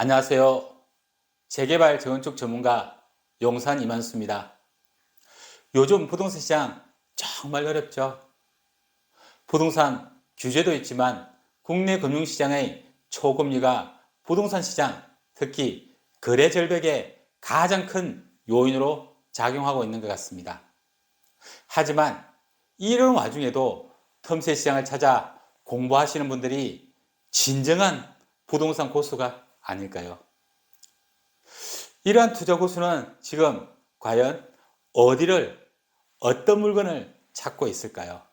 안녕하세요. 재개발 재건축 전문가 용산 이만수입니다. 요즘 부동산 시장 정말 어렵죠. 부동산 규제도 있지만 국내 금융시장의 초금리가 부동산 시장, 특히 거래 절벽에 가장 큰 요인으로 작용하고 있는 것 같습니다. 하지만 이런 와중에도 틈새 시장을 찾아 공부하시는 분들이 진정한 부동산 고수가 아닐까요? 이러한 투자 고수는 지금 과연 어떤 물건을 찾고 있을까요?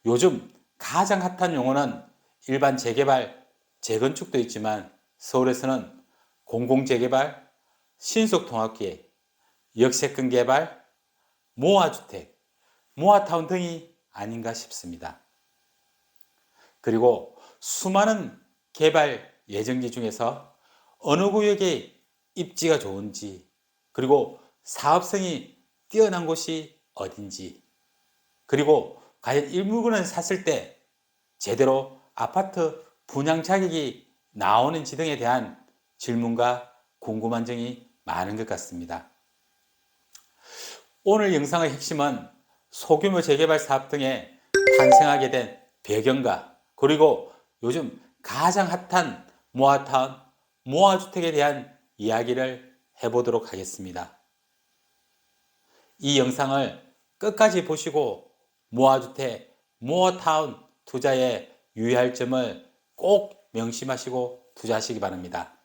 요즘 가장 핫한 용어는 일반 재개발, 재건축도 있지만 서울에서는 공공재개발, 신속통합기획, 역세권 개발, 모아주택, 모아타운 등이 아닌가 싶습니다. 그리고 수많은 개발 예정지 중에서 어느 구역에 입지가 좋은지, 그리고 사업성이 뛰어난 곳이 어딘지, 그리고 과연 이 물건을 샀을 때 제대로 아파트 분양 자격이 나오는지 등에 대한 질문과 궁금한 점이 많은 것 같습니다. 오늘 영상의 핵심은 소규모 재개발 사업 등에 탄생하게 된 배경과 그리고 요즘 가장 핫한 모아타운, 모아주택에 대한 이야기를 해보도록 하겠습니다. 이 영상을 끝까지 보시고 모아주택, 모아타운 투자에 유의할 점을 꼭 명심하시고 투자하시기 바랍니다.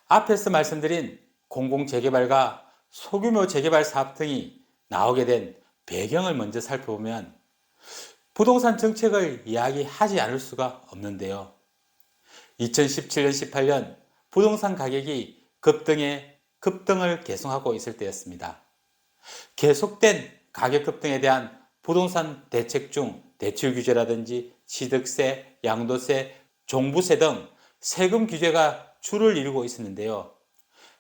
앞에서 말씀드린 공공재개발과 소규모 재개발 사업 등이 나오게 된 배경을 먼저 살펴보면 부동산 정책을 이야기하지 않을 수가 없는데요. 2017년, 18년 부동산 가격이 급등을 계속하고 있을 때였습니다. 계속된 가격 급등에 대한 부동산 대책 중 대출 규제라든지 취득세, 양도세, 종부세 등 세금 규제가 주를 이루고 있었는데요.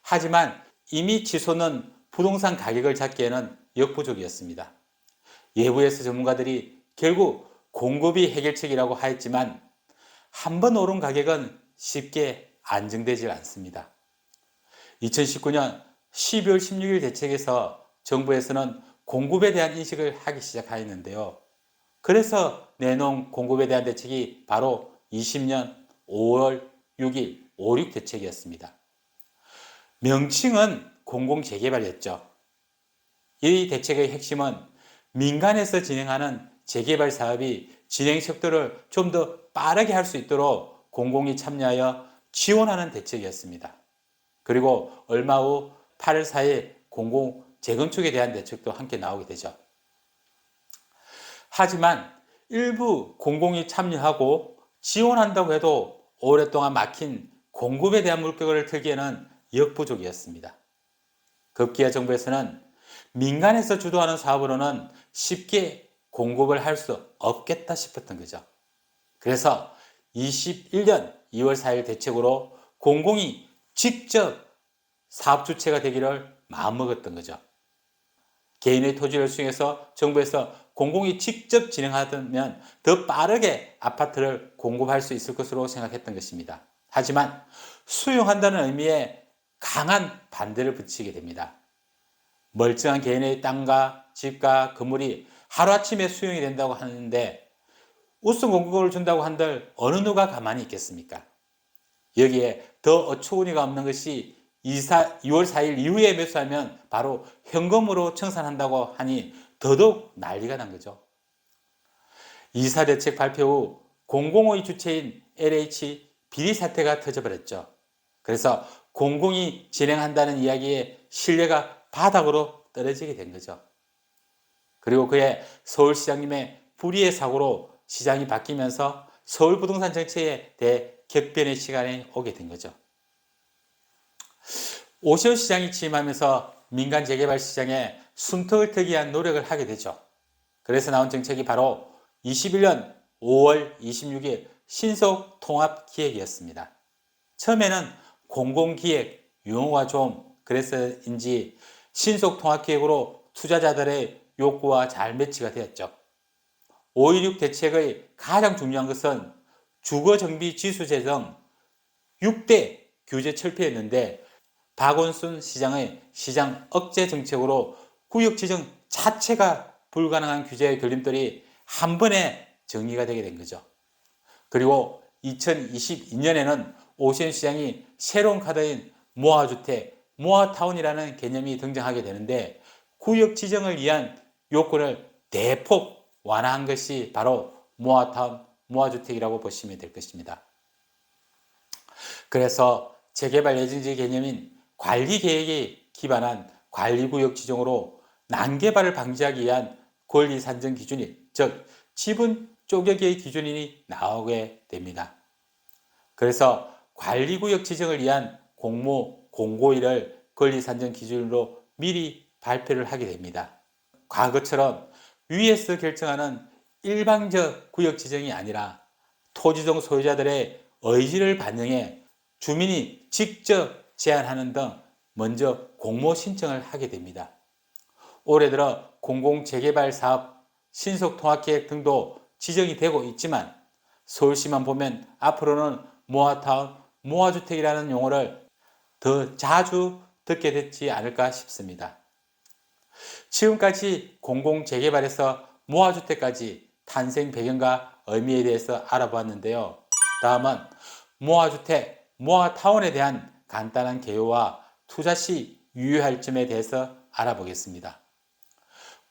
하지만 이미 치솟는 부동산 가격을 잡기에는 역부족이었습니다. 외부에서 전문가들이 결국 공급이 해결책이라고 하였지만 한 번 오른 가격은 쉽게 안정되지 않습니다. 2019년 12월 16일 대책에서 정부에서는 공급에 대한 인식을 하기 시작하였는데요. 그래서 내놓은 공급에 대한 대책이 바로 20년 5월 6일 5.6 대책이었습니다. 명칭은 공공재개발이었죠. 이 대책의 핵심은 민간에서 진행하는 재개발 사업이 진행 속도를 좀 더 빠르게 할 수 있도록 공공이 참여하여 지원하는 대책이었습니다. 그리고 얼마 후 8월 4일 공공 재건축에 대한 대책도 함께 나오게 되죠. 하지만 일부 공공이 참여하고 지원한다고 해도 오랫동안 막힌 공급에 대한 물결을 틀기에는 역부족이었습니다. 급기야 정부에서는 민간에서 주도하는 사업으로는 쉽게 공급을 할 수 없겠다 싶었던 거죠. 그래서 21년 2월 4일 대책으로 공공이 직접 사업 주체가 되기를 마음먹었던 거죠. 개인의 토지를 수용해서 정부에서 공공이 직접 진행하면 더 빠르게 아파트를 공급할 수 있을 것으로 생각했던 것입니다. 하지만 수용한다는 의미에 강한 반대를 붙이게 됩니다. 멀쩡한 개인의 땅과 집과 건물이 하루아침에 수용이 된다고 하는데 우선 공급을 준다고 한들 어느 누가 가만히 있겠습니까? 여기에 더 어처구니가 없는 것이 2월 4일 이후에 매수하면 바로 현금으로 청산한다고 하니 더더욱 난리가 난 거죠. 이사 대책 발표 후 공공의 주체인 LH 비리 사태가 터져버렸죠. 그래서 공공이 진행한다는 이야기에 신뢰가 바닥으로 떨어지게 된 거죠. 그리고 그의 서울시장님의 불의의 사고로 시장이 바뀌면서 서울 부동산 정책에 대해 격변의 시간이 오게 된 거죠. 오세훈 시장이 취임하면서 민간 재개발 시장에 숨통을 트기 위한 노력을 하게 되죠. 그래서 나온 정책이 바로 21년 5월 26일 신속통합기획이었습니다. 처음에는 공공기획 용어가 좀 그래서인지 신속통합기획으로 투자자들의 욕구와 잘 매치가 되었죠. 5.16 대책의 가장 중요한 것은 주거정비 지수제 등 6대 규제 철폐했는데 박원순 시장의 시장 억제 정책으로 구역 지정 자체가 불가능한 규제의 걸림돌이 한 번에 정리가 되게 된 거죠. 그리고 2022년에는 오세훈 시장이 새로운 카드인 모아주택, 모아타운이라는 개념이 등장하게 되는데 구역 지정을 위한 요건을 대폭 완화한 것이 바로 모아타운, 모아주택이라고 보시면 될 것입니다. 그래서 재개발 예정지 개념인 관리계획에 기반한 관리구역 지정으로 난개발을 방지하기 위한 권리산정 기준이, 즉 지분 쪼개기의 기준이 나오게 됩니다. 그래서 관리구역 지정을 위한 공고일을 권리산정 기준으로 미리 발표를 하게 됩니다. 과거처럼 위에서 결정하는 일방적 구역 지정이 아니라 토지정 소유자들의 의지를 반영해 주민이 직접 제안하는 등 먼저 공모 신청을 하게 됩니다. 올해 들어 공공재개발 사업, 신속통합계획 등도 지정이 되고 있지만 서울시만 보면 앞으로는 모아타운, 모아주택이라는 용어를 더 자주 듣게 되지 않을까 싶습니다. 지금까지 공공재개발에서 모아주택까지 탄생 배경과 의미에 대해서 알아보았는데요. 다음은 모아주택, 모아타운에 대한 간단한 개요와 투자 시 유의할 점에 대해서 알아보겠습니다.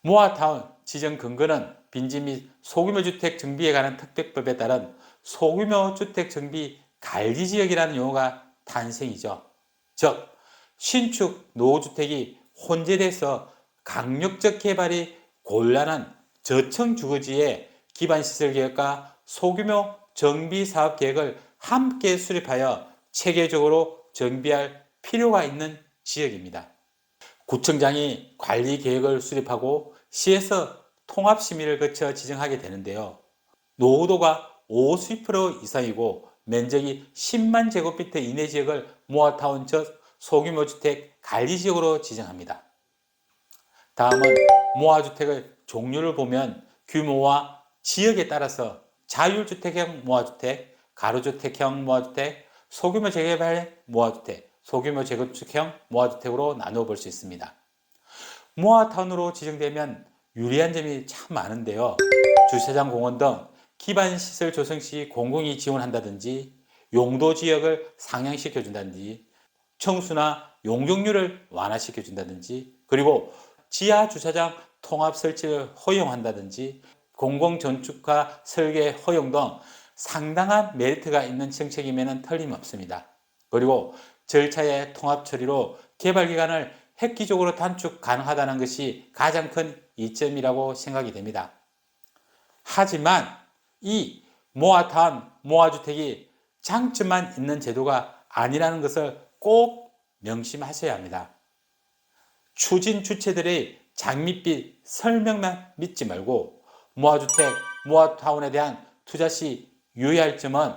모아타운 지정 근거는 빈집 및 소규모 주택 정비에 관한 특별법에 따른 소규모 주택 정비 관리지역이라는 용어가 탄생이죠. 즉 신축 노후주택이 혼재돼서 강력적 개발이 곤란한 저층 주거지에 기반시설 계획과 소규모 정비 사업 계획을 함께 수립하여 체계적으로 정비할 필요가 있는 지역입니다. 구청장이 관리 계획을 수립하고 시에서 통합 심의를 거쳐 지정하게 되는데요. 노후도가 50% 이상이고 면적이 10만 제곱미터 이내 지역을 모아타운, 즉 소규모 주택 관리지역으로 지정합니다. 다음은 모아주택의 종류를 보면 규모와 지역에 따라서 자율주택형 모아주택, 가로주택형 모아주택, 소규모 재개발 모아주택, 소규모 재건축형 모아주택으로 나누어 볼 수 있습니다. 모아타운으로 지정되면 유리한 점이 참 많은데요. 주차장, 공원 등 기반시설 조성 시 공공이 지원한다든지 용도지역을 상향시켜준다든지 청수나 용적률을 완화시켜준다든지 그리고 지하주차장 통합 설치를 허용한다든지 공공건축화 설계 허용 등 상당한 메리트가 있는 정책이면 틀림없습니다. 그리고 절차의 통합 처리로 개발 기간을 획기적으로 단축 가능하다는 것이 가장 큰 이점이라고 생각이 됩니다. 하지만 이 모아타운, 모아주택이 장점만 있는 제도가 아니라는 것을 꼭 명심하셔야 합니다. 추진 주체들의 장밋빛 설명만 믿지 말고 모아주택, 모아타운에 대한 투자 시 유의할 점은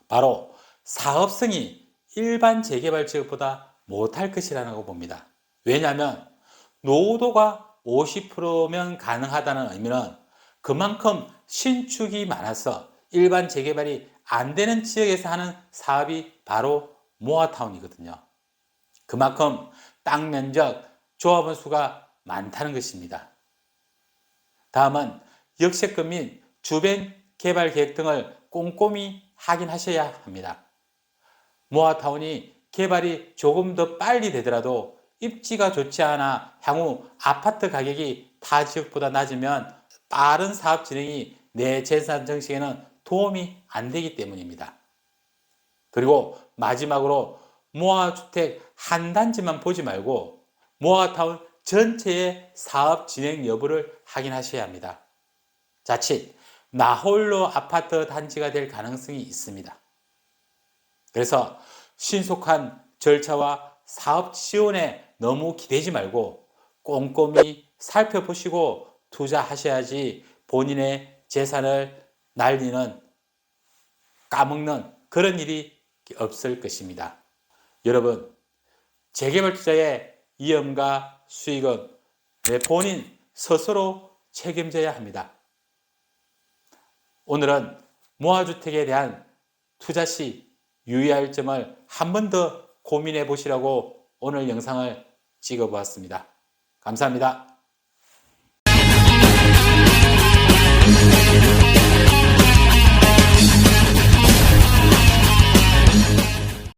바로 사업성이 일반 재개발 지역보다 못할 것이라고 봅니다. 왜냐하면 노후도가 50%면 가능하다는 의미는 그만큼 신축이 많아서 일반 재개발이 안 되는 지역에서 하는 사업이 바로 모아타운이거든요. 그만큼 땅 면적, 조합원 수가 많다는 것입니다. 다음은 역세권 및 주변 개발 계획 등을 꼼꼼히 확인하셔야 합니다. 모아타운이 개발이 조금 더 빨리 되더라도 입지가 좋지 않아 향후 아파트 가격이 타 지역보다 낮으면 빠른 사업 진행이 내 재산 정책에는 도움이 안 되기 때문입니다. 그리고 마지막으로 모아주택 한 단지만 보지 말고 모아타운 전체의 사업 진행 여부를 확인하셔야 합니다. 자칫 나홀로 아파트 단지가 될 가능성이 있습니다. 그래서 신속한 절차와 사업 지원에 너무 기대지 말고 꼼꼼히 살펴보시고 투자하셔야지 본인의 재산을 날리는, 까먹는 그런 일이 없을 것입니다. 여러분, 재개발 투자의 위험과 수익은 내 본인 스스로 책임져야 합니다. 오늘은 모아주택에 대한 투자 시 유의할 점을 한 번 더 고민해 보시라고 오늘 영상을 찍어 보았습니다. 감사합니다.